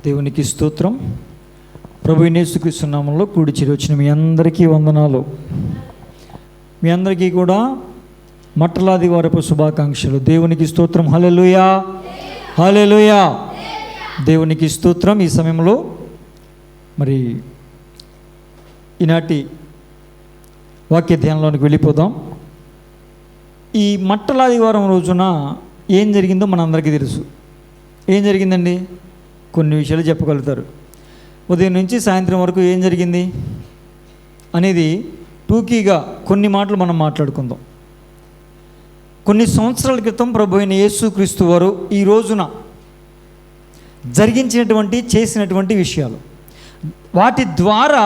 దేవునికి స్తోత్రం. ప్రభు యేసుక్రీస్తు నామములో కూడి చేరి వచ్చిన మీ అందరికీ వందనాలు. మీ అందరికీ కూడా మట్టలాది వారపు శుభాకాంక్షలు. దేవునికి స్తోత్రం. హల్లెలూయా, హల్లెలూయా. దేవునికి స్తోత్రం. ఈ సమయంలో మరి ఈనాటి వాక్య ధ్యానంలోనికి వెళ్ళిపోదాం. ఈ మట్టలాది వారం రోజున ఏం జరిగిందో మనందరికీ తెలుసు. ఏం జరిగిందండి? కొన్ని విషయాలు చెప్పగలుగుతారు. ఉదయం నుంచి సాయంత్రం వరకు ఏం జరిగింది అనేది టూకీగా కొన్ని మాటలు మనం మాట్లాడుకుందాం. కొన్ని సంవత్సరాల క్రితం ప్రభు అయిన యేసుక్రీస్తు వారు ఈ రోజున చేసినటువంటి విషయాలు, వాటి ద్వారా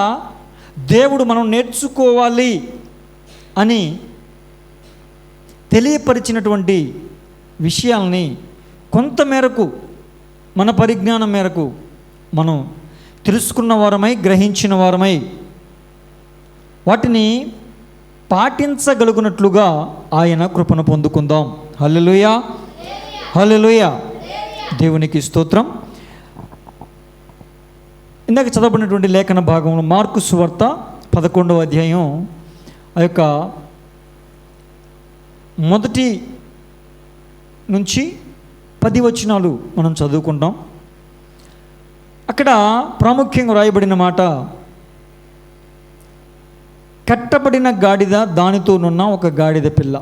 దేవుడు మనం నేర్చుకోవాలి అని తెలియపరిచినటువంటి విషయాల్ని కొంతమేరకు మన పరిజ్ఞానం మేరకు మనం తెలుసుకున్న వారమై, గ్రహించిన వారమై, వాటిని పాటించగలుగునట్లుగా ఆయన కృపను పొందుకుందాం. హల్లెలూయా, హల్లెలూయా. దేవునికి స్తోత్రం. ఇందాక చదవబడినటువంటి లేఖన భాగంలో మార్కు సువార్త 11వ అధ్యాయం ఆ యొక్క 1 నుంచి 10 వచనాలు మనం చదువుకుంటాం. అక్కడ ప్రాముఖ్యంగా రాయబడిన మాట, కట్టబడిన గాడిద, దానితోనున్న ఒక గాడిద పిల్ల.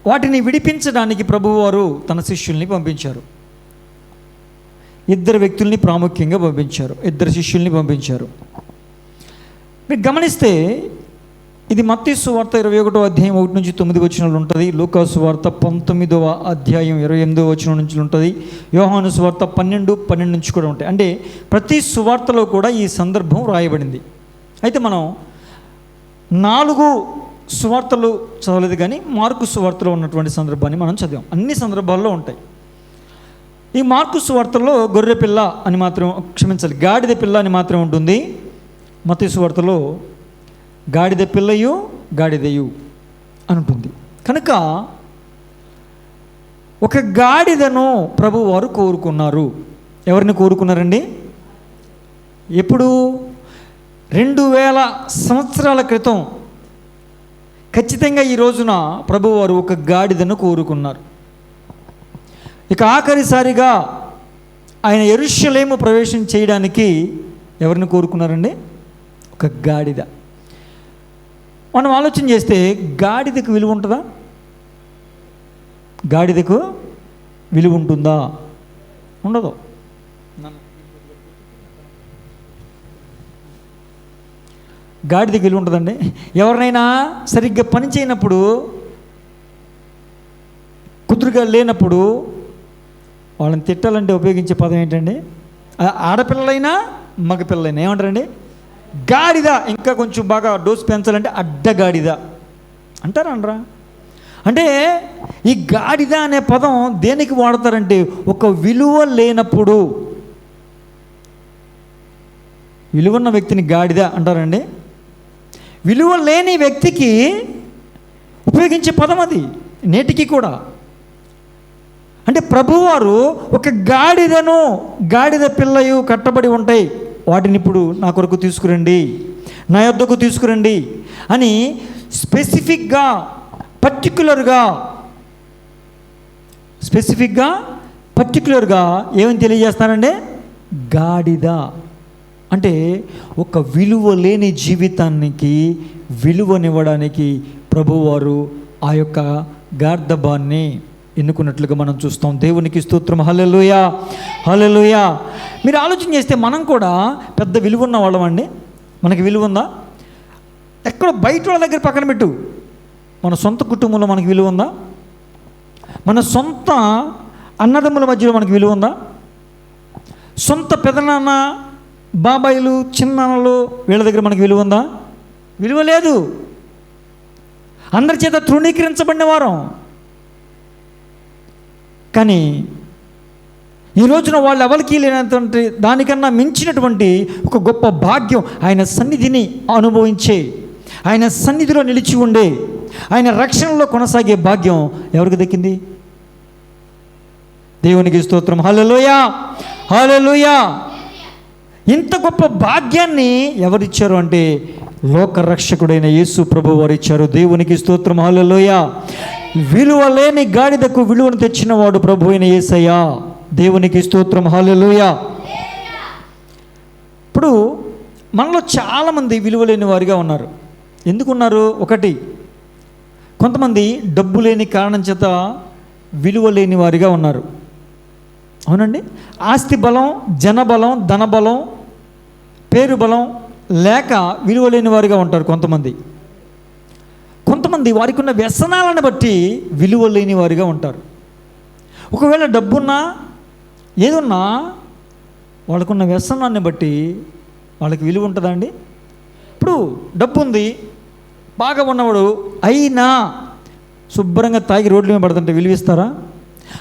వాటిని విడిపించడానికి ప్రభువారు తన శిష్యుల్ని పంపించారు. 2 వ్యక్తుల్ని ప్రాముఖ్యంగా పంపించారు. 2 శిష్యుల్ని పంపించారు. మీరు గమనిస్తే ఇది మత్తయి సువార్త 21వ అధ్యాయం 1 నుంచి 9 వచనాలు ఉంటుంది. లూకా సువార్త 19వ అధ్యాయం 28వ వచనం నుంచి ఉంటుంది. యోహాను సువార్త 12 నుంచి కూడా ఉంటాయి. అంటే ప్రతి సువార్తలో కూడా ఈ సందర్భం రాయబడింది. అయితే మనం 4 సువార్తలు చదవలేదు, కానీ మార్కు సువార్తలో ఉన్నటువంటి సందర్భాన్ని మనం చదివాం. అన్ని సందర్భాల్లో ఉంటాయి. ఈ మార్కు సువార్తలో గొర్రె పిల్ల అని మాత్రం, గాడిద పిల్ల అని మాత్రం ఉంటుంది. మత్తయి సువార్తలో గాడిద పిల్లయు గాడిదయు అని ఉంటుంది. కనుక ఒక గాడిదను ప్రభువారు కోరుకున్నారు. ఎవరిని కోరుకున్నారండి? ఎప్పుడు? 2000 సంవత్సరాల క్రితం ఖచ్చితంగా ఈ రోజున ప్రభువారు ఒక గాడిదను కోరుకున్నారు. ఇక ఆఖరిసారిగా ఆయన యెరూషలేము ప్రవేశం చేయడానికి ఎవరిని కోరుకున్నారండి? ఒక గాడిద. మనం ఆలోచన చేస్తే గాడిదకు విలువ ఉంటుందా? గాడిదకు విలువ ఉంటుందా? ఉండదు. గాడిదకి విలువ ఉంటుందండి. ఎవరినైనా సరిగ్గా పని చేయనప్పుడు, కుదురుగా లేనప్పుడు వాళ్ళని తిట్టాలంటే ఉపయోగించే పదం ఏంటండి? ఆడపిల్లలైనా మగపిల్లలైనా ఏమంటారండి? గాడిద. ఇంకా కొంచెం బాగా డోస్ పెంచాలంటే అడ్డగాడిద అంటారా అనరా? అంటే ఈ గాడిద అనే పదం దేనికి వాడతారంటే, ఒక విలువ లేనప్పుడు, విలువన్న వ్యక్తిని గాడిద అంటారండి. విలువ లేని వ్యక్తికి ఉపయోగించే పదం అది నేటికి కూడా. అంటే ప్రభువారు ఒక గాడిదను, గాడిద పిల్లయు కట్టబడి ఉంటాయి, వాటిని ఇప్పుడు నా కొరకు తీసుకురండి, నా యొద్దకు తీసుకురండి అని స్పెసిఫిక్గా పర్టిక్యులర్గా ఏమని తెలియజేస్తారంటే, గాడిద అంటే ఒక విలువ లేని జీవితానికి విలువనివ్వడానికి ప్రభువారు ఆ యొక్క గార్ధబాన్ని ఎన్నుకున్నట్లుగా మనం చూస్తాం. దేవునికి స్తోత్రం. హల్లెలూయా, హల్లెలూయా. మీరు ఆలోచన చేస్తే మనం కూడా పెద్ద విలువ ఉన్న వాళ్ళం అండి. మనకి విలువ ఉందా? ఎక్కడ బయట వాళ్ళ దగ్గర పక్కన పెట్టు, మన సొంత కుటుంబంలో మనకి విలువ ఉందా? మన సొంత అన్నదమ్ముల మధ్యలో మనకి విలువ ఉందా? సొంత పెదనాన్న, బాబాయిలు, చిన్నాన్నలు, వీళ్ళ దగ్గర మనకి విలువ ఉందా? విలువ లేదు. అందరి చేత తృణీకరించబడిన వారం. కానీ ఈ రోజున వాళ్ళు ఎవరికి లేనటువంటి దానికన్నా మించినటువంటి ఒక గొప్ప భాగ్యం, ఆయన సన్నిధిని అనుభవించే, ఆయన సన్నిధిలో నిలిచి ఉండే, ఆయన రక్షణలో కొనసాగే భాగ్యం ఎవరికి దక్కింది? దేవునికి స్తోత్రం. హల్లెలూయా, హల్లెలూయా. ఇంత గొప్ప భాగ్యాన్ని ఎవరిచ్చారు అంటే లోక రక్షకుడైన యేసు ప్రభు వారు ఇచ్చారు. దేవునికి స్తోత్రం. హల్లెలూయా. విలువ లేని గాడిదకు విలువను తెచ్చిన వాడు ప్రభు అయిన యేసయ్య. దేవునికి స్తోత్రం. హల్లెలూయా. ఇప్పుడు మనలో చాలామంది విలువ లేని వారిగా ఉన్నారు. ఎందుకున్నారు? ఒకటి, కొంతమంది డబ్బు లేని కారణం చేత విలువ లేని వారిగా ఉన్నారు. అవునండి. ఆస్తి బలం, జనబలం, ధనబలం, పేరు బలం లేక విలువ లేని వారిగా ఉంటారు కొంతమంది. కొంతమంది వారికి ఉన్న వ్యసనాలను బట్టి విలువ లేని వారిగా ఉంటారు. ఒకవేళ డబ్బున్నా ఏదున్నా వాళ్ళకున్న వ్యసనాన్ని బట్టి వాళ్ళకి విలువ ఉంటుందా అండి? ఇప్పుడు డబ్బు ఉంది, బాగా ఉన్నవాడు అయినా శుభ్రంగా తాగి రోడ్ల మీద పడుతుంటే విలువిస్తారా?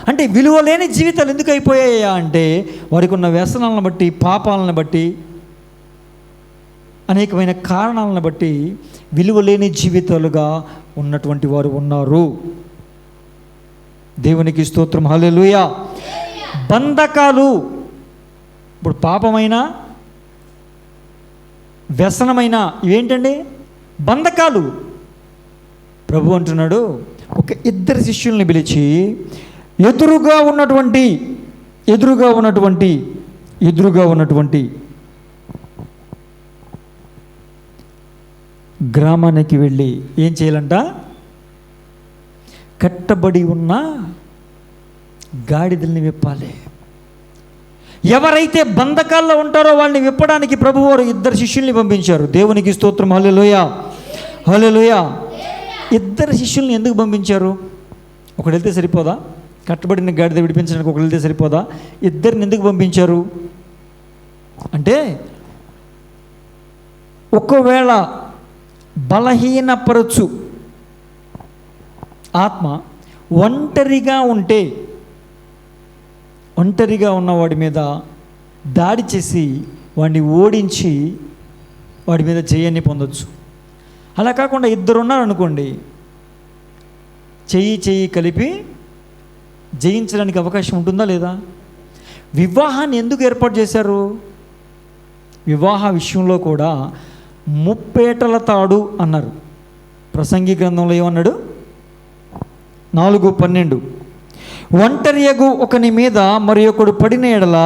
అంటే విలువ లేని జీవితాలు ఎందుకు అయిపోయాయా అంటే వారికి ఉన్న వ్యసనాలను బట్టి, పాపాలను బట్టి, అనేకమైన కారణాలను బట్టి విలువ లేని జీవితాలుగా ఉన్నటువంటి వారు ఉన్నారు. దేవునికి స్తోత్రం. హల్లెలూయా. బంధకాలు, ఇప్పుడు పాపమైన, వ్యసనమైన ఇవేంటండి? బంధకాలు. ప్రభు అంటున్నాడు, ఒక ఇద్దరు శిష్యుల్ని పిలిచి ఎదురుగా ఉన్నటువంటి గ్రామానికి వెళ్ళి ఏం చేయాలంట? కట్టబడి ఉన్న గాడిదల్ని విప్పాలి. ఎవరైతే బంధకాల్లో ఉంటారో వాళ్ళని విప్పడానికి ప్రభువారు ఇద్దరు శిష్యుల్ని పంపించారు. దేవునికి స్తోత్రం. హల్లెలూయా, హల్లెలూయా. ఇద్దరు శిష్యుల్ని ఎందుకు పంపించారు? ఒకడు వెళ్తే సరిపోదా? కట్టబడిన గాడిద విడిపించడానికి ఒకడు వెళ్తే సరిపోదా? ఇద్దరిని ఎందుకు పంపించారు అంటే, ఒకవేళ బలహీనపరచు ఆత్మ ఒంటరిగా ఉంటే, ఒంటరిగా ఉన్నవాడి మీద దాడి చేసి వాడిని ఓడించి వాడి మీద జయాన్ని పొందొచ్చు. అలా కాకుండా ఇద్దరు ఉన్నారనుకోండి, చెయ్యి కలిపి జయించడానికి అవకాశం ఉంటుందా లేదా? వివాహాన్ని ఎందుకు ఏర్పాటు చేశారు? వివాహ విషయంలో కూడా ముప్పేటల తాడు అన్నారు. ప్రసంగి గ్రంథంలో ఏమన్నాడు? 4:12 ఒంటరియగు ఒకని మీద మరి ఒకడు పడిన ఎడల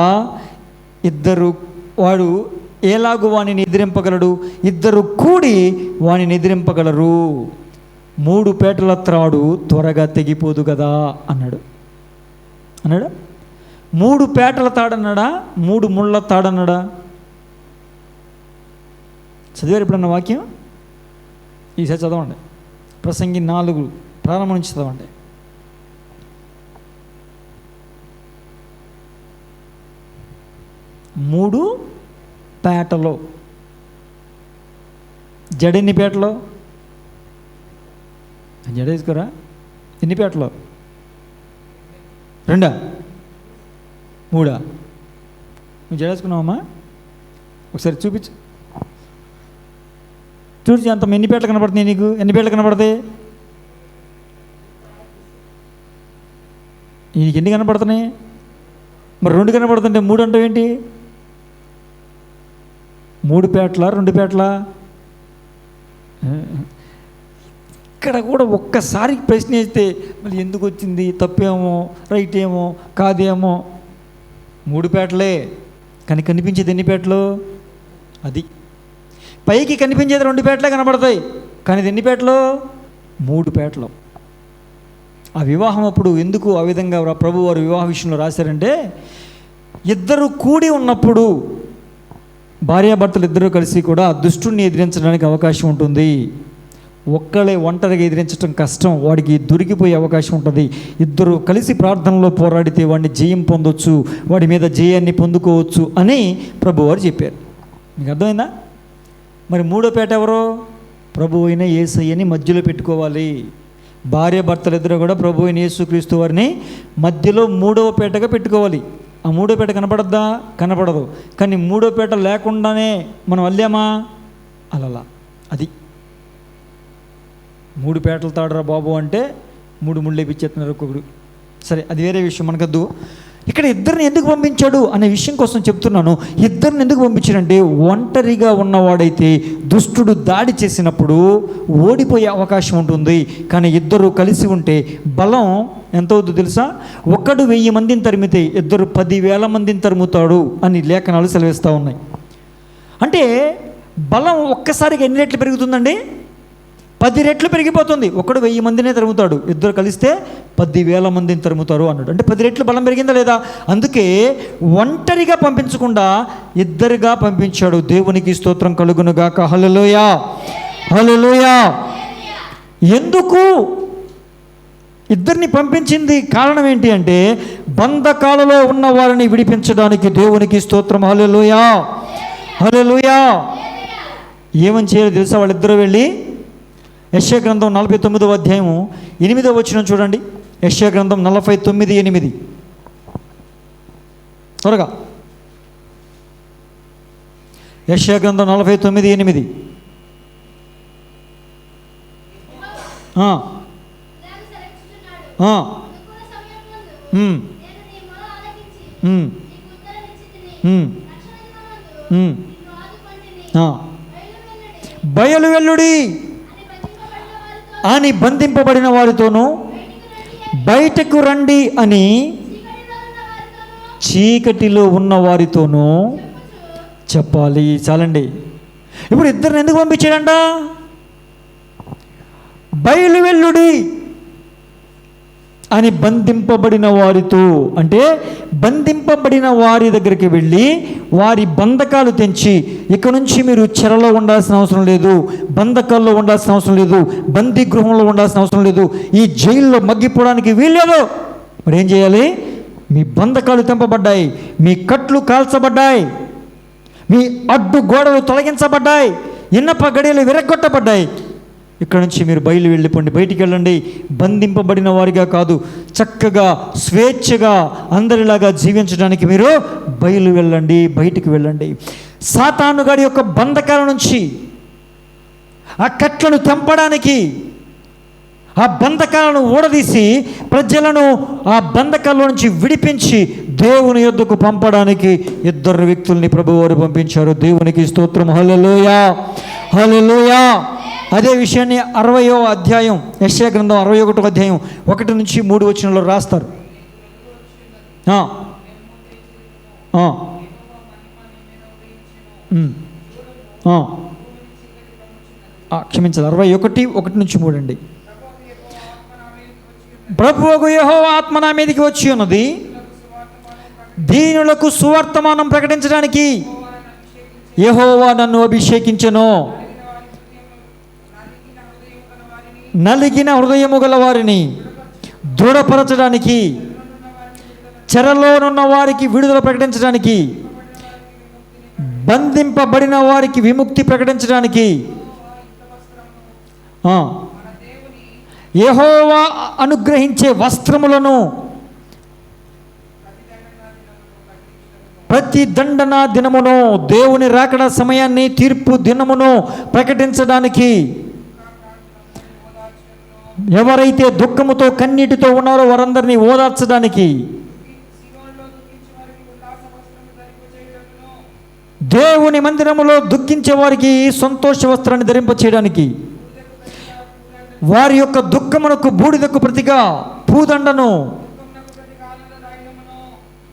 వాడు ఎలాగు వానిని ఎదిరింపగలడు? ఇద్దరు కూడి వానిని ఎదిరింపగలరు. 3 పేటల త్రాడు త్వరగా తెగిపోదు కదా అన్నాడు. 3 పేటల తాడన్నాడా? 3 ముళ్ళ తాడన్నాడా? చదివారు ఎప్పుడన్నా వాక్యం? ఈసారి చదవండి. ప్రసంగి 4 ప్రారంభం నుంచి చదవండి. మూడు పేటలో జడెన్ని పేటలో? జడ వేసుకోరా? ఎన్ని పేటలో? 2 3 నువ్వు జడ వేసుకున్నావమ్మా? ఒకసారి చూపించు, చూసి అంత ఎన్ని పేటలు కనపడుతున్నాయి నీకు? ఎన్ని పేటలు కనపడతాయి నీకు? ఎన్ని కనపడుతున్నాయి? మరి 2 కనపడుతుంటే 3 అంటే ఏంటి? 3 పేటలా 2 పేటలా? ఇక్కడ కూడా ఒక్కసారి ప్రశ్న వేస్తే మళ్ళీ ఎందుకు వచ్చింది, తప్పేమో రైట్ ఏమో కాదేమో. 3 పేటలే, కానీ కనిపించేది ఎన్ని పేటలు? అది పైకి కనిపించేది 2 పేటలే కనబడతాయి, కానీ ఇది ఎన్ని పేటలు? 3 పేటలు. ఆ వివాహం అప్పుడు ఎందుకు ఆ విధంగా ప్రభు వారు వివాహ విషయంలో రాశారంటే, ఇద్దరు కూడి ఉన్నప్పుడు భార్యాభర్తలు ఇద్దరూ కలిసి కూడా దుష్టుణ్ణి ఎదిరించడానికి అవకాశం ఉంటుంది. ఒక్కళ్ళే ఒంటరిగా ఎదిరించడం కష్టం, వాడికి దొరికిపోయే అవకాశం ఉంటుంది. ఇద్దరు కలిసి ప్రార్థనలో పోరాడితే వాడిని జయం పొందొచ్చు, వాడి మీద జయాన్ని పొందుకోవచ్చు అని ప్రభువారు చెప్పారు. మీకు అర్థమైందా? మరి 3వ పేట ఎవరో? ప్రభు అయిన యేసయ్యని మధ్యలో పెట్టుకోవాలి. భార్య భర్తలు ఇద్దరు కూడా ప్రభు అయిన యేసుక్రీస్తు వారిని మధ్యలో 3వ పేటగా పెట్టుకోవాలి. ఆ 3వ పేట కనపడద్దా? కనపడదు. కానీ 3వ పేట లేకుండానే మనం అల్లామా? అలలా. అది 3 పేటలు తాడరా బాబు అంటే 3 ముళ్ళు వేయించేస్తున్నారు ఒక్కొక్కడు. సరే, అది వేరే విషయం, మనకద్దు. ఇక్కడ ఇద్దరిని ఎందుకు పంపించాడు అనే విషయం కోసం చెప్తున్నాను. ఇద్దరిని ఎందుకు పంపించాడంటే, ఒంటరిగా ఉన్నవాడైతే దుష్టుడు దాడి చేసినప్పుడు ఓడిపోయే అవకాశం ఉంటుంది. కానీ ఇద్దరు కలిసి ఉంటే బలం ఎంత అవుతుందో తెలుసా? ఒకడు 1000 మందిని తరిమితే ఇద్దరు 10,000 మందిని తరుముతాడు అని లేఖనాలు సెలవిస్తూ ఉన్నాయి. అంటే బలం ఒక్కసారిగా ఎన్ని రెట్లు పెరుగుతుందండి? 10 రెట్లు పెరిగిపోతుంది. ఒకడు 1000 మందినే తరుముతాడు, ఇద్దరు కలిస్తే 10,000 మందిని తరుముతారు అన్నాడు. అంటే 10 రెట్లు బలం పెరిగిందా లేదా? అందుకే ఒంటరిగా పంపించకుండా ఇద్దరుగా పంపించాడు. దేవునికి స్తోత్రం కలుగునుగాక. హల్లెలూయా, హల్లెలూయా. ఎందుకు ఇద్దరిని పంపించింది? కారణం ఏంటి అంటే, బంధకాలలో ఉన్న వారిని విడిపించడానికి. దేవునికి స్తోత్రం. హల్లెలూయా, హల్లెలూయా. ఏమని చేయాలి తెలుసా? వాళ్ళిద్దరూ వెళ్ళి యెషయా గ్రంథం 49వ అధ్యాయము 8వ వచనం చూడండి. యెషయా గ్రంథం 49:8. త్వరగా యెషయా గ్రంథం 49:8. బయలు వెల్లుడి అని బంధింపబడిన వారితోనూ, బయటకు రండి అని చీకటిలో ఉన్న వారితోనూ చెప్పాలి. చాలండి. ఇప్పుడు ఇద్దరిని ఎందుకు పంపించాడంట? బయలు వెల్లుడి అని బంధింపబడిన వారితో, అంటే బంధింపబడిన వారి దగ్గరికి వెళ్ళి వారి బంధకాలు తెంచి, ఇక నుంచి మీరు చెరలో ఉండాల్సిన అవసరం లేదు, బంధకాల్లో ఉండాల్సిన అవసరం లేదు, బందీ గృహంలో ఉండాల్సిన అవసరం లేదు, ఈ జైల్లో మగ్గిపోవడానికి వీల్లేదు. మరి ఏం చేయాలి? మీ బంధకాలు తెంపబడ్డాయి, మీ కట్లు కాల్చబడ్డాయి, మీ అడ్డు గోడలు తొలగించబడ్డాయి, ఇన్నప గడియలు విరగొట్టబడ్డాయి. ఇక్కడ నుంచి మీరు వెళ్ళిపోండి, బయటికి వెళ్ళండి. బంధింపబడిన వారిగా కాదు, చక్కగా స్వేచ్ఛగా అందరిలాగా జీవించడానికి మీరు వెళ్ళండి, బయటికి వెళ్ళండి. సాతాను గారి యొక్క బంధకాల నుంచి, ఆ కట్లను తెంపడానికి, ఆ బంధకాలను ఊడదీసి ప్రజలను ఆ బంధకాల నుంచి విడిపించి దేవుని యొద్దకు పంపడానికి ఇద్దరు వ్యక్తుల్ని ప్రభువారు పంపించారు. దేవునికి స్తోత్రం. హల్లెలూయా, హల్లెలూయా. అదే విషయాన్ని 60వ అధ్యాయం, యెషయా గ్రంథం 61వ అధ్యాయం 1 నుంచి 3 వచనంలో రాస్తారు. క్షమించాలి, 61:1 నుంచి 3 అండి. ప్రభువగు యెహోవా ఆత్మ నా మీదికి వచ్చి ఉన్నది, దీనులకు సువర్తమానం ప్రకటించడానికి. యెహోవా నన్ను అభిషేకించెను, నలిగిన హృదయము గల వారిని దృఢపరచడానికి, చెరలోనున్న వారికి విడుదల ప్రకటించడానికి, బంధింపబడిన వారికి విముక్తి ప్రకటించడానికి. యెహోవా అనుగ్రహించే వస్త్రములను ప్రతి దండన దినమును, దేవుని రాకడ సమయాన్ని, తీర్పు దినమును ప్రకటించడానికి. ఎవరైతే దుఃఖముతో కన్నీటితో ఉన్నారో వారందరినీ ఓదార్చడానికి, దేవుని మందిరములో దుఃఖించే వారికి సంతోష వస్త్రాన్ని ధరింపచేయడానికి, వారి యొక్క దుఃఖమునకు బూడిదకు ప్రతిగా పూదండను,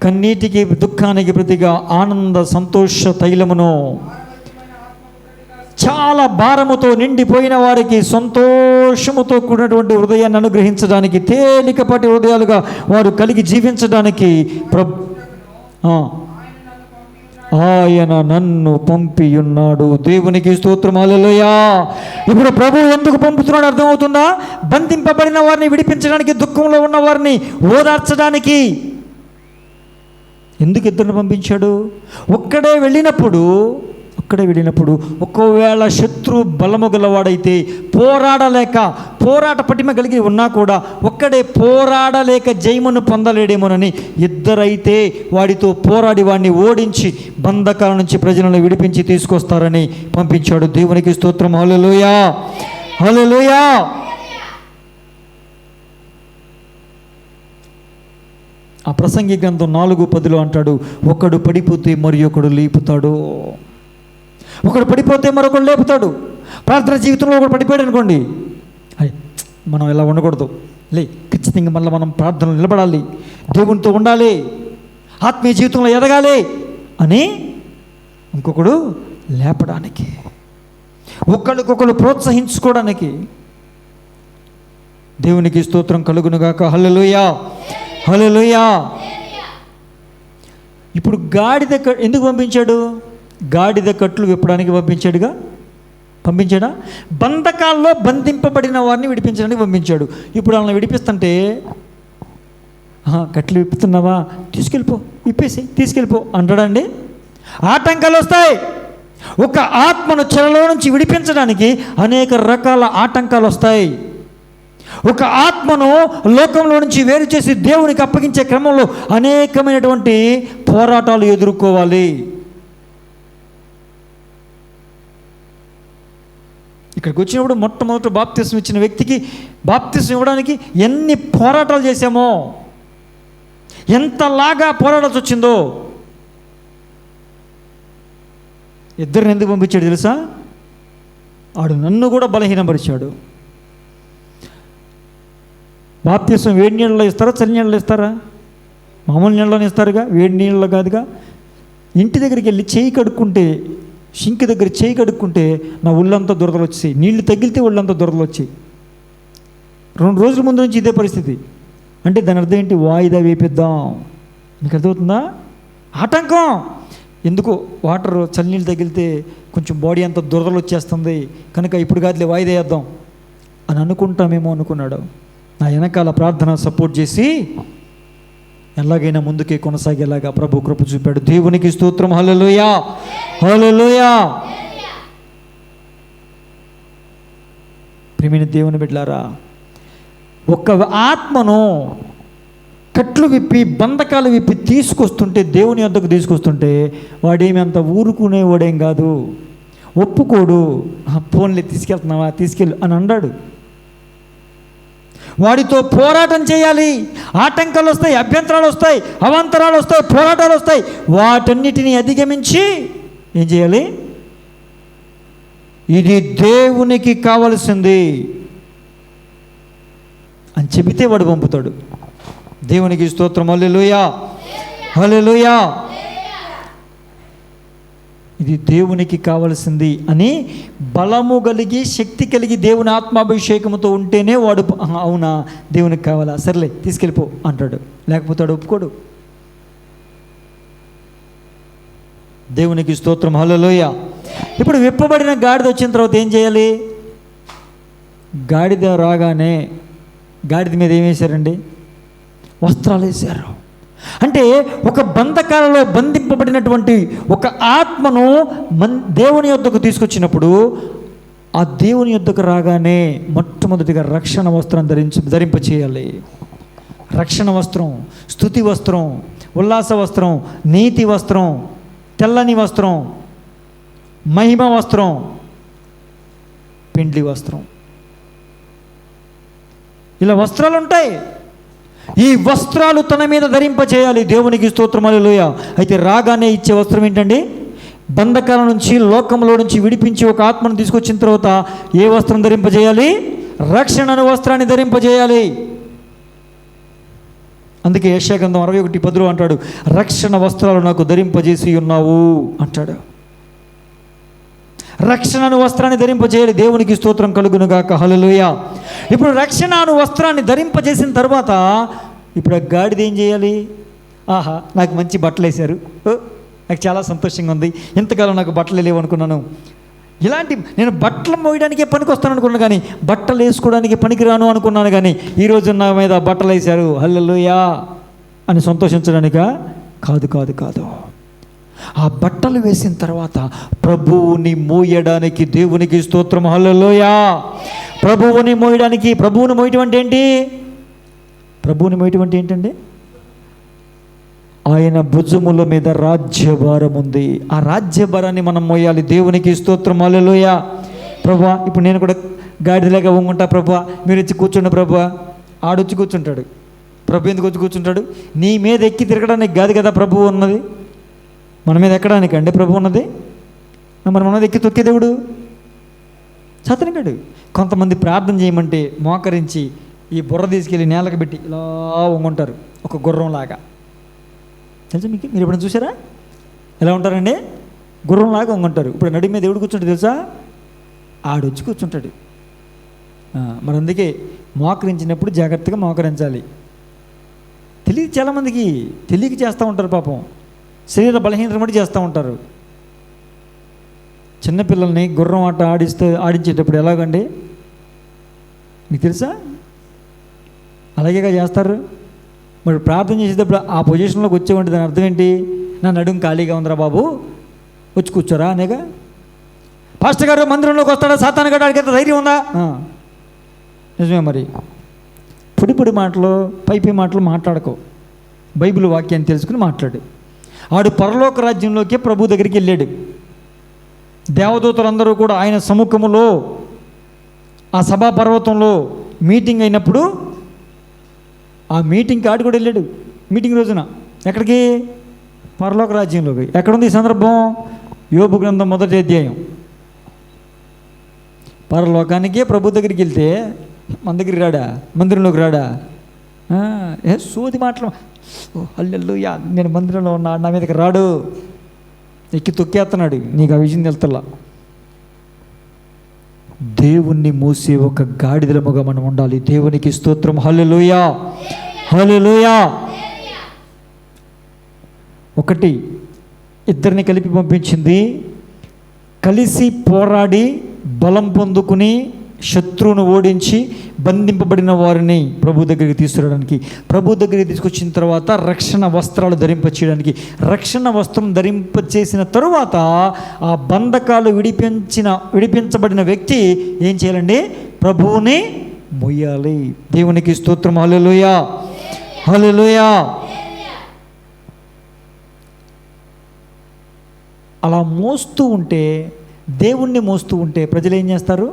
కన్నీటికి దుఃఖానికి ప్రతిగా ఆనంద సంతోష తైలమును, చాలా భారముతో నిండిపోయిన వారికి సంతోషముతో కూడినటువంటి హృదయాన్ని అనుగ్రహించడానికి, తేలికపాటి హృదయాలుగా వారు కలిగి జీవించడానికి ఆయన నన్ను పంపియున్నాడు. దేవునికి స్తోత్రం. హల్లెలూయా. ఇప్పుడు ప్రభువు ఎందుకు పంపుతున్నాడు అర్థమవుతుందా? బంధింపబడిన వారిని విడిపించడానికి, దుఃఖంలో ఉన్న వారిని ఓదార్చడానికి. ఎందుకు ఇద్దరిని పంపించాడు? ఒక్కడే వెళ్ళినప్పుడు ఒకవేళ శత్రు బలము గలవాడైతే పోరాట పటిమ కలిగి ఉన్నా కూడా ఒక్కడే పోరాడలేక జయమును పొందలేడేమోనని ఇద్దరైతే వాడితో పోరాడి వాడిని ఓడించి బంధకాల నుంచి ప్రజలను విడిపించి తీసుకొస్తారని పంపించాడు. దేవునికి స్తోత్రం. హల్లెలూయా, హల్లెలూయా. ఆ ప్రసంగి గ్రంథం 4:10 అంటాడు, ఒకడు పడిపోతే మరి ఒకడు లేపుతాడు. ఒకడు పడిపోతే మరొకడు లేపుతాడు. ప్రార్థన జీవితంలో ఒకడు పడిపోయాడు అనుకోండి, అయ్యి మనం ఇలా ఉండకూడదు, ఖచ్చితంగా మళ్ళీ మనం ప్రార్థనలు నిలబడాలి, దేవునితో ఉండాలి, ఆత్మీయ జీవితంలో ఎదగాలి అని ఇంకొకడు లేపడానికి, ఒకరికొకరు ప్రోత్సహించుకోవడానికి. దేవునికి స్తోత్రం కలుగునుగాక. హల్లెలూయా, హల్లెలూయా. ఇప్పుడు గాడిద ఎందుకు పంపించాడు? గాడిద కట్లు విప్పడానికి పంపించాడా? బంధకాల్లో బంధింపబడిన వారిని విడిపించడానికి పంపించాడు. ఇప్పుడు వాళ్ళని విడిపిస్తుంటే, కట్లు విప్పుతున్నావా, తీసుకెళ్ళిపో, విప్పేసి తీసుకెళ్ళిపో అంటాడండి? ఆటంకాలు వస్తాయి. ఒక ఆత్మను చెరలో నుంచి విడిపించడానికి అనేక రకాల ఆటంకాలు వస్తాయి. ఒక ఆత్మను లోకంలో నుంచి వేరు చేసి దేవునికి అప్పగించే క్రమంలో అనేకమైనటువంటి పోరాటాలు ఎదుర్కోవాలి. ఇక్కడికి వచ్చినప్పుడు మొట్టమొదటి బాప్తిస్మం ఇచ్చిన వ్యక్తికి బాప్తిస్మం ఇవ్వడానికి ఎన్ని పోరాటాలు చేశామో, ఎంతలాగా పోరాడాల్సి వచ్చిందో. ఇద్దరిని ఎందుకు పంపించాడు తెలుసా? ఆడు నన్ను కూడా బలహీనపరిచాడు. బాప్తిస్మం వేడి నీళ్ళలో ఇస్తారా, చలి నీళ్ళలో ఇస్తారా? మామూలు నీళ్ళలోనే ఇస్తారుగా, వేడి నీళ్ళలో కాదుగా. ఇంటి దగ్గరికి వెళ్ళి చేయి కడుక్కుంటే, షింక్ దగ్గర చేయి కడుక్కుంటే నా ఒళ్ళంతా దురదలు వచ్చాయి, నీళ్లు తగిలితే ఒళ్ళంతా దురదలు వచ్చాయి. 2 రోజుల ముందు నుంచి ఇదే పరిస్థితి. అంటే దాని అర్థం ఏంటి? వాయిదా వేపిద్దాం. మీకు అర్థమవుతుందా? ఆటంకం. ఎందుకు? వాటర్ చల్లనీళ్ళు తగిలితే కొంచెం బాడీ అంతా దురదలు వచ్చేస్తుంది కనుక ఇప్పుడు కాదులే వాయిదా వేద్దాం అని అనుకుంటామేమో అనుకున్నాడు. నా వెనకాల ప్రార్థన సపోర్ట్ చేసి ఎలాగైనా ముందుకే కొనసాగేలాగా ప్రభు కృప చూపాడు. దేవునికి స్తోత్రం. హల్లెలూయా, హల్లెలూయా. ప్రియమైన దేవుని బిడ్డలారా, ఒక ఆత్మను కట్లు విప్పి బంధకాలు విప్పి తీసుకొస్తుంటే, దేవుని వద్దకు తీసుకొస్తుంటే వాడేమి అంత ఊరుకునేవాడేం కాదు, ఒప్పుకోడు. ఫోన్లే తీసుకెళ్తున్నావా, తీసుకెళ్ళు అని అన్నాడు. వాడితో పోరాటం చేయాలి. ఆటంకాలు వస్తాయి, అభ్యంతరాలు వస్తాయి, అవాంతరాలు వస్తాయి, పోరాటాలు వస్తాయి. వాటన్నిటినీ అధిగమించి ఏం చేయాలి? ఇది దేవునికి కావలసింది అని చెబితే వాడు పంపుతాడు. దేవునికి స్తోత్రం. హల్లెలూయా, హల్లెలూయా. ఇది దేవునికి కావలసింది అని బలము కలిగి శక్తి కలిగి దేవుని ఆత్మాభిషేకంతో ఉంటేనే వాడు అవునా దేవునికి కావాలా, సర్లే తీసుకెళ్ళిపో అంటాడు. లేకపోతే వాడు ఒప్పుకోడు. దేవునికి స్తోత్రం. హల్లెలూయా. ఇప్పుడు విప్పబడిన గాడిద వచ్చిన తర్వాత ఏం చేయాలి? గాడిద రాగానే గాడిద మీద ఏం వేశారండి? వస్త్రాలు వేశారు. అంటే ఒక బంధకాలలో బంధింపబడినటువంటి ఒక ఆత్మను దేవుని యొద్దకు తీసుకొచ్చినప్పుడు ఆ దేవుని యొద్దకు రాగానే మొట్టమొదటిగా రక్షణ వస్త్రం ధరింపచేయాలి. రక్షణ వస్త్రం, స్తుతి వస్త్రం, ఉల్లాస వస్త్రం, నీతి వస్త్రం, తెల్లని వస్త్రం, మహిమ వస్త్రం, పెండ్లి వస్త్రం, ఇలా వస్త్రాలు ఉంటాయి. ఈ వస్త్రాలు తన మీద ధరింపచేయాలి. దేవునికి స్తోత్రం. హల్లెలూయా. అయితే రాగానే ఇచ్చే వస్త్రం ఏంటండి? బంధకాల నుంచి లోకంలో నుంచి విడిపించి ఒక ఆత్మను తీసుకొచ్చిన తర్వాత ఏ వస్త్రం ధరింపజేయాలి? రక్షణను వస్త్రాన్ని ధరింపజేయాలి. అందుకే యెషయా గ్రంథం 61:10 అంటాడు, రక్షణ వస్త్రాలు నాకు ధరింపజేసి ఉన్నావు అంటాడు. రక్షణను వస్త్రాన్ని ధరింపజేయాలి. దేవునికి స్తోత్రం కలుగునుగాక. హల్లెలూయా. ఇప్పుడు రక్షణను వస్త్రాన్ని ధరింపజేసిన తర్వాత ఇప్పుడు ఆ గాడిద ఏం చేయాలి? ఆహా, నాకు మంచి బట్టలు వేశారు, నాకు చాలా సంతోషంగా ఉంది, ఇంతకాలం నాకు బట్టలు లేవు అనుకున్నాను, ఇలాంటి నేను బట్టలు మోయడానికే పనికి వస్తాను అనుకున్నాను, కానీ బట్టలు వేసుకోవడానికి పనికిరాను అనుకున్నాను, కానీ ఈరోజు నా మీద బట్టలు వేశారు హల్లెలూయా అని సంతోషించడానికా? కాదు కాదు కాదు. ఆ బట్టలు వేసిన తర్వాత ప్రభువుని మోయడానికి దేవునికి స్తోత్రం. హల్లెలూయా. ప్రభువుని మోయడానికి, ప్రభువుని మోయటం అంటే ఏంటి? ప్రభువుని మోయటం అంటే ఏంటండి? ఆయన భుజముల మీద రాజ్యభారం ఉంది. ఆ రాజ్యభారాన్ని మనం మోయాలి. దేవునికి స్తోత్రం. హల్లెలూయా. ప్రభువా, ఇప్పుడు నేను కూడా గాడిదలాగా వంగుంటా ప్రభువా, మీరు వచ్చి కూర్చోండి ప్రభువా. ఆడొచ్చి కూర్చుంటాడు. ప్రభు ఎందుకు వచ్చి కూర్చుంటాడు? నీ మీద ఎక్కి తిరగడానికి కాదు కదా ప్రభువు ఉన్నది, మన మీద ఎక్కడానికి అండి ప్రభు ఉన్నది. మరి మన మీద ఎక్కి తొక్కే దేవుడు సాతానుగాడు. కొంతమంది ప్రార్థన చేయమంటే మోకరించి ఈ బుర్ర తీసుకెళ్ళి నేలకు పెట్టి ఇలా వంగుంటారు, ఒక గుర్రంలాగా. తెలుసా మీకు? మీరు ఎప్పుడైనా చూసారా? ఎలా ఉంటారండి? గుర్రంలాగా వంగుంటారు. ఇప్పుడు నడి మీద దేవుడు కూర్చుంటాడు తెలుసా? ఆడొచ్చి కూర్చుంటాడు. మరి అందుకే మోకరించినప్పుడు జాగ్రత్తగా మోకరించాలి. తెలియదు, చాలామందికి తెలియక చేస్తూ ఉంటారు పాపం, శరీర బలహీనత బట్టి చేస్తూ ఉంటారు. చిన్నపిల్లల్ని గుర్రం ఆట ఆడించేటప్పుడు ఎలాగండి మీకు తెలుసా? అలాగేగా చేస్తారు. మరి ప్రార్థన చేసేటప్పుడు ఆ పొజిషన్లోకి వచ్చేవంటి దాని అర్థం ఏంటి? నా నడుము ఖాళీగా ఉందిరా బాబు, వచ్చి కూర్చోరా అనేగా. పాస్టర్ గారు మందిరంలోకి వస్తాడా సాతాను గారు, ఆడికి ధైర్యం ఉందా? నిజమే. మరి పొడి మాటలు, పైపై మాటలు మాట్లాడకో, బైబిల్ వాక్యాన్ని తెలుసుకుని మాట్లాడు. ఆడు పరలోక రాజ్యంలోకి ప్రభు దగ్గరికి వెళ్ళాడు. దేవదూతలందరూ కూడా ఆయన సముఖములో ఆ సభా పర్వతంలో మీటింగ్ అయినప్పుడు ఆ మీటింగ్కి ఆడు కూడా వెళ్ళాడు. మీటింగ్ రోజున ఎక్కడికి? పరలోక రాజ్యంలోకి. ఎక్కడుంది ఈ సందర్భం? యోబు గ్రంథం 1వ అధ్యాయం. పరలోకానికే ప్రభు దగ్గరికి వెళ్తే మన దగ్గరికి రాడా? మందిరంలోకి రాడా? సోది మాటలు. హల్లెలూయా, నేను మందిరంలో ఉన్నా, నా మీదకి రాడు, ఎక్కి తొక్కేస్తున్నాడు. నీకు ఆ విషయం తెలుస్తలా. దేవుణ్ణి మోసే ఒక గాడిదలముగా మనం ఉండాలి. దేవునికి స్తోత్రం. హల్లెలూయా, హల్లెలూయా. ఒకటి, ఇద్దరిని కలిపి పంపించింది. కలిసి పోరాడి బలం పొందుకుని శత్రువును ఓడించి బంధింపబడిన వారిని ప్రభు దగ్గరికి తీసుకురావడానికి, ప్రభు దగ్గరికి తీసుకొచ్చిన తర్వాత రక్షణ వస్త్రాలు ధరింపచేయడానికి, రక్షణ వస్త్రం ధరింపచేసిన తరువాత ఆ బంధకాలు విడిపించబడిన వ్యక్తి ఏం చేయాలండి? ప్రభువుని మొయ్యాలి. దేవునికి స్తోత్రం. హల్లెలూయా, హల్లెలూయా. అలా మోస్తూ ఉంటే, దేవుణ్ణి మోస్తూ ఉంటే ప్రజలు ఏం చేస్తారు?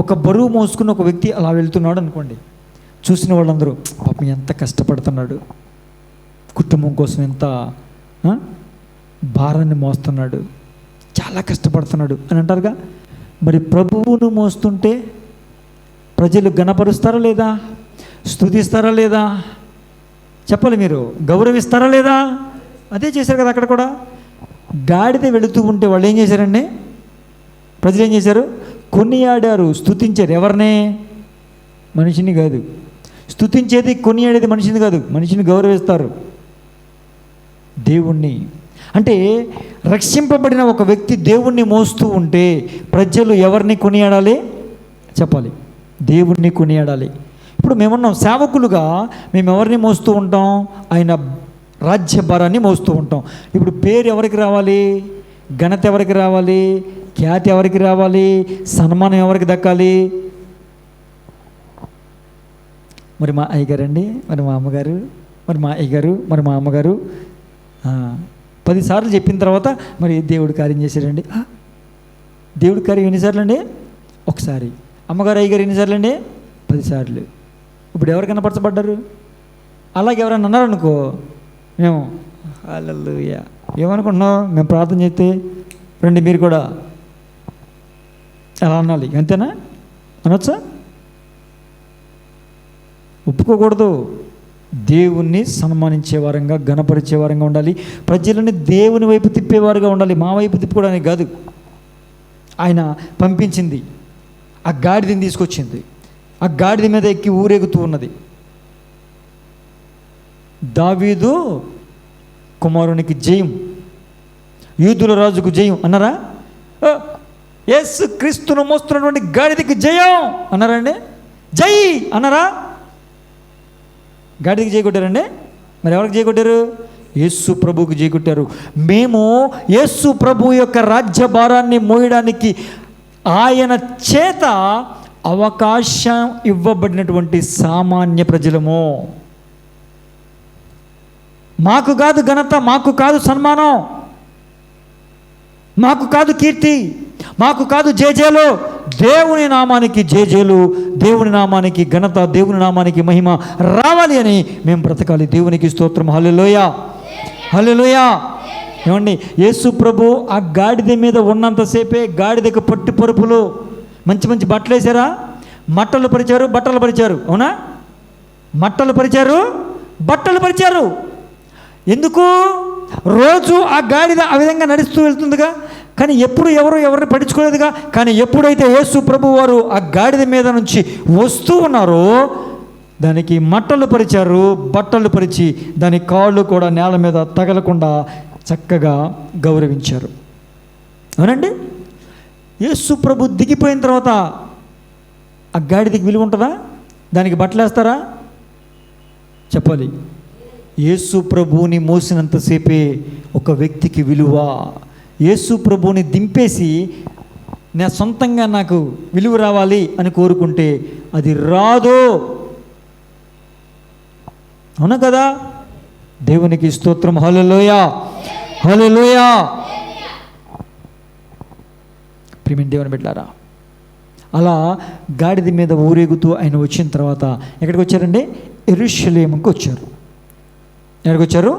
ఒక బరువు మోసుకుని ఒక వ్యక్తి అలా వెళ్తున్నాడు అనుకోండి, చూసిన వాళ్ళందరూ పాపం ఎంత కష్టపడుతున్నాడు, కుటుంబం కోసం ఎంత భారాన్ని మోస్తున్నాడు, చాలా కష్టపడుతున్నాడు అని అంటారుగా. మరి ప్రభువును మోస్తుంటే ప్రజలు గణపరుస్తారా లేదా? స్తుతిస్తారా లేదా? చెప్పాలి. మీరు గౌరవిస్తారా లేదా? అదే చేశారు కదా అక్కడ కూడా. గాడిద వెళుతూ ఉంటే వాళ్ళు ఏం చేశారండి? ప్రజలు ఏం చేశారు? కొనియాడారు, స్తుతించారు. ఎవరిని? మనిషిని కాదు. స్తుతించేది, కొనియాడేది మనిషిని కాదు, మనిషిని గౌరవిస్తారు, దేవుణ్ణి. అంటే రక్షింపబడిన ఒక వ్యక్తి దేవుణ్ణి మోస్తూ ఉంటే ప్రజలు ఎవరిని కొనియాడాలి? చెప్పాలి, దేవుణ్ణి కొనియాడాలి. ఇప్పుడు మేమున్నాం సేవకులుగా, మేము ఎవరిని మోస్తూ ఉంటాం? ఆయన రాజ్యభారాన్ని మోస్తూ ఉంటాం. ఇప్పుడు పేరు ఎవరికి రావాలి? ఘనత ఎవరికి రావాలి? ఖ్యాతి ఎవరికి రావాలి? సన్మానం ఎవరికి దక్కాలి? మరి మా అయ్యగారు అండి, మరి మా అమ్మగారు, మరి మా అయ్యగారు, మరి మా అమ్మగారు 10 సార్లు చెప్పిన తర్వాత మరి దేవుడు కార్యం చేశారండి. దేవుడి కార్యం ఎన్నిసార్లు అండి? ఒకసారి. అమ్మగారు అయ్యగారు ఎన్నిసార్లు అండి? 10 సార్లు. ఇప్పుడు ఎవరు కనపరచబడ్డారు? అలాగే ఎవరన్నా అన్నారనుకో, మేము హల్లెలూయా ఏమనుకుంటున్నాం? మేము ప్రార్థన చేస్తే రండి మీరు కూడా అలా అనాలి, అంతేనా? అనొచ్చా? ఒప్పుకోకూడదు. దేవుణ్ణి సన్మానించే వారంగా, గణపరిచే వారంగా ఉండాలి. ప్రజలని దేవుని వైపు తిప్పేవారుగా ఉండాలి, మా వైపు తిప్పుకోవడానికి కాదు. ఆయన పంపించింది, ఆ గాడిదని తీసుకొచ్చింది, ఆ గాడిద మీద ఎక్కి ఊరేగుతూ ఉన్నది. దావీదు కుమారునికి జయం, యూదుల రాజుకు జయం అన్నారా? యేసు క్రీస్తును మోస్తున్నటువంటి గాడిదకి జయం అన్నారండి? జై అన్నారా? గాడిదకి జై కొట్టారండి. మరి ఎవరికి జై కొట్టారు? యేసు ప్రభువుకి జై కొట్టారు. మేము యేసు ప్రభు యొక్క రాజ్యభారాన్ని మోయడానికి ఆయన చేత అవకాశం ఇవ్వబడినటువంటి సామాన్య ప్రజలము. మాకు కాదు ఘనత, మాకు కాదు సన్మానం, మాకు కాదు కీర్తి, మాకు కాదు జయజయలు. దేవుని నామానికి జేజేలు, దేవుని నామానికి ఘనత, దేవుని నామానికి మహిమ రావాలి అని మేము బ్రతకాలి. దేవునికి స్తోత్రం. హల్లెలూయా, హల్లెలూయా. ఏమండి, యేసు ప్రభు ఆ గాడిద మీద ఉన్నంతసేపే గాడిదకు పట్టు పరుపులు, మంచి మంచి బట్టలు వేసారా, బట్టలు పరిచారు. అవునా? బట్టలు పరిచారు. ఎందుకు? రోజు ఆ గాడిద ఆ విధంగా నడుస్తూ వెళ్తుందిగా, కానీ ఎప్పుడు ఎవరిని పట్టించుకోలేదుగా. కానీ ఎప్పుడైతే యేసు ప్రభు వారు ఆ గాడిద మీద నుంచి వస్తూ ఉన్నారో దానికి బట్టలు పరిచి దాని కాళ్ళు కూడా నేల మీద తగలకుండా చక్కగా గౌరవించారు. అవునండి? యేసు ప్రభు దిగిపోయిన తర్వాత ఆ గాడిదకి విలువ ఉంటుందా? దానికి బట్టలు వేస్తారా? చెప్పాలి. యేసు ప్రభువుని మోసినంతసేపే ఒక వ్యక్తికి విలువ. యేసు ప్రభువుని దింపేసి నా సొంతంగా నాకు విలువ రావాలి అని కోరుకుంటే అది రాదు. అవునా కదా? దేవునికి స్తోత్రం. హల్లెలూయా, హల్లెలూయా. ప్రియమైన దేవుని బిడ్డలారా, అలా గాడిద మీద ఊరేగుతూ ఆయన వచ్చిన తర్వాత ఎక్కడికి వచ్చారండి? యెరూషలేముకి వచ్చారు. ఎక్కడికి వచ్చారు?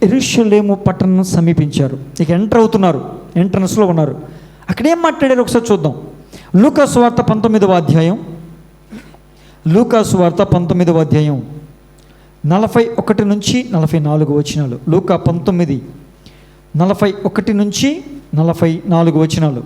యెరూషలేము పట్టణం సమీపించారు. ఇక ఎంటర్ అవుతున్నారు, ఎంట్రన్స్లో ఉన్నారు. అక్కడేం మాట్లాడారు ఒకసారి చూద్దాం. లూకా సువార్త 19వ అధ్యాయం, లూకా సువార్త 19వ అధ్యాయం 41 నుంచి 44 వచనాలు. లూకా 19, 41 నుంచి 44 వచనాలు.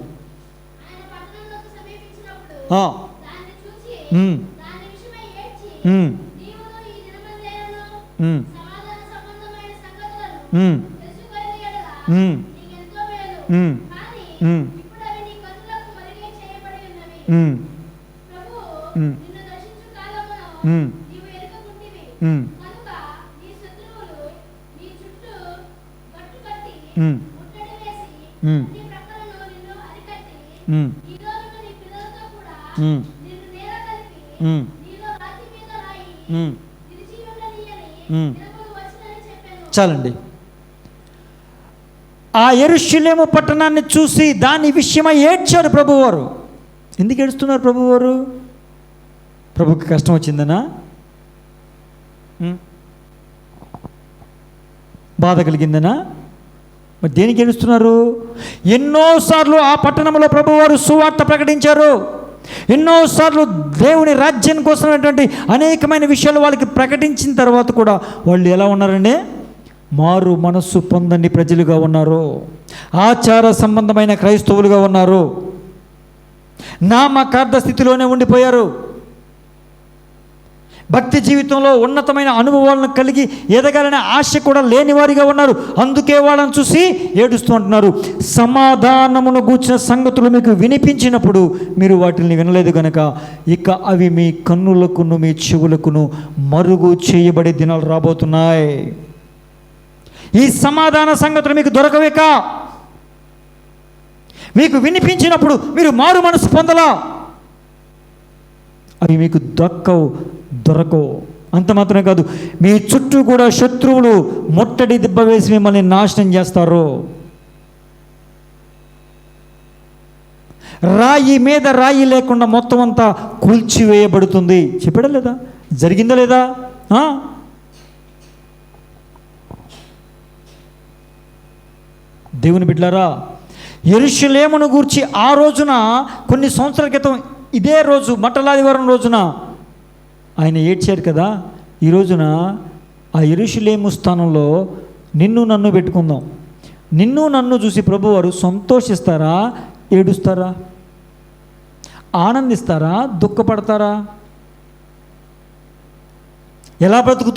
చాలండి. ఆ యెరూషలేము పట్టణాన్ని చూసి దాని విషయమై ఏడ్చారు ప్రభువారు. ఎందుకు ఏడుస్తున్నారు ప్రభువారు? ప్రభుకి కష్టం వచ్చిందనా? బాధ కలిగిందనా? మరి దేనికి ఏడుస్తున్నారు? ఎన్నోసార్లు ఆ పట్టణంలో ప్రభువారు సువార్త ప్రకటించారు. ఎన్నోసార్లు దేవుని రాజ్యం కోసమైనటువంటి అనేకమైన విషయాలు వాళ్ళకి ప్రకటించిన తర్వాత కూడా వాళ్ళు ఎలా ఉన్నారండి? మారు మనస్సు పొందని ప్రజలుగా ఉన్నారు. ఆచార సంబంధమైన క్రైస్తవులుగా ఉన్నారు. నామకార్థ స్థితిలోనే ఉండిపోయారు. భక్తి జీవితంలో ఉన్నతమైన అనుభవాలను కలిగి ఎదగాలనే ఆశ కూడా లేని వారిగా ఉన్నారు. అందుకే వాళ్ళని చూసి ఏడుస్తూ అంటున్నారు. సమాధానమును గూర్చిన సంగతులు మీకు వినిపించినప్పుడు మీరు వాటిని వినలేదు గనక ఇక అవి మీ కన్నులకును మీ చెవులకును మరుగు చేయబడే దినాలు రాబోతున్నాయి. ఈ సమాధాన సంగతులు మీకు దొరకవేక, మీకు వినిపించినప్పుడు మీరు మారు మనసు పొందలా, అవి మీకు దొరకవు. అంత మాత్రమే కాదు, మీ చుట్టూ కూడా శత్రువులు ముట్టడి దిబ్బ వేసి మిమ్మల్ని నాశనం చేస్తారు. రాయి మీద రాయి లేకుండా మొత్తం అంతా కూల్చివేయబడుతుంది. చెప్పాడా లేదా? జరిగిందా లేదా? దేవుని బిడ్డలారా, యెరూషలేమును గూర్చి ఆ రోజున కొన్ని సంవత్సరాల క్రితం ఇదే రోజు మట్టలాదివారం రోజున ఆయన ఏడ్చారు కదా. ఈ రోజున ఆ యెరూషలేము స్థానంలో నిన్ను నన్ను పెట్టుకుందాం. నిన్ను నన్ను చూసి ప్రభువారు సంతోషిస్తారా, ఏడుస్తారా, ఆనందిస్తారా, దుఃఖపడతారా? ఎలా బ్రతుకుతూ